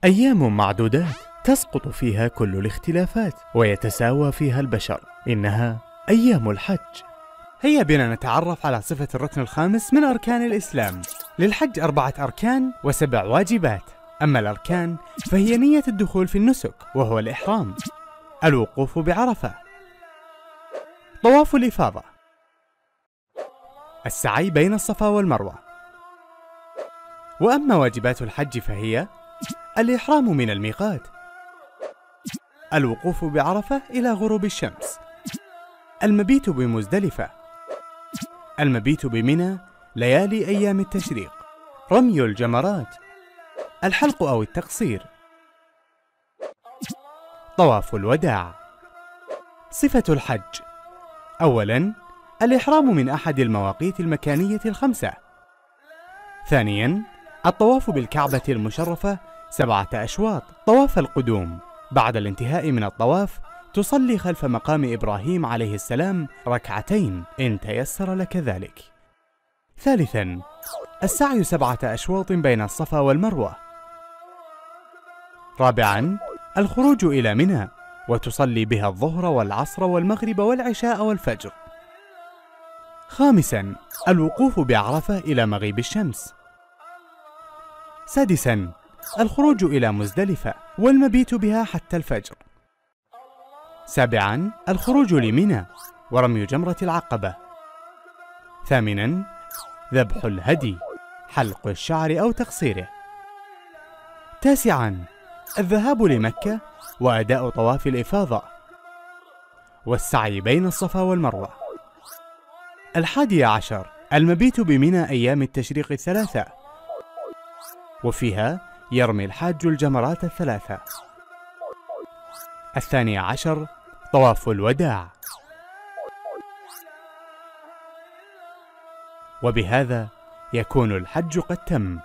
أيام معدودات تسقط فيها كل الاختلافات ويتساوى فيها البشر، إنها أيام الحج. هيا بنا نتعرف على صفة الركن الخامس من أركان الإسلام. للحج 4 أركان و7 واجبات. أما الأركان فهي نية الدخول في النسك وهو الإحرام، الوقوف بعرفة، طواف الإفاضة، السعي بين الصفا والمروة. وأما واجبات الحج فهي الإحرام من الميقات، الوقوف بعرفة إلى غروب الشمس، المبيت بمزدلفة، المبيت بمنى ليالي أيام التشريق، رمي الجمرات، الحلق أو التقصير، طواف الوداع. صفة الحج: أولاً الإحرام من أحد المواقيت المكانية ال5. ثانياً الطواف بالكعبة المشرفة 7 أشواط طواف القدوم. بعد الانتهاء من الطواف تصلي خلف مقام إبراهيم عليه السلام 2 ركعتين إن تيسر لك ذلك. ثالثاً السعي 7 أشواط بين الصفا والمروة. رابعاً الخروج إلى منى وتصلي بها الظهر والعصر والمغرب والعشاء والفجر. خامساً الوقوف بعرفة إلى مغيب الشمس. سادساً الخروج إلى مزدلفة والمبيت بها حتى الفجر. سابعاً الخروج لمنى ورمي جمرة العقبة. ثامناً ذبح الهدي، حلق الشعر أو تقصيره. تاسعاً الذهاب لمكة وأداء طواف الإفاضة والسعي بين الصفا والمروة. 11 المبيت بمنى أيام التشريق 3، وفيها يرمي الحاج الجمرات 3. 12 طواف الوداع. وبهذا يكون الحج قد تم.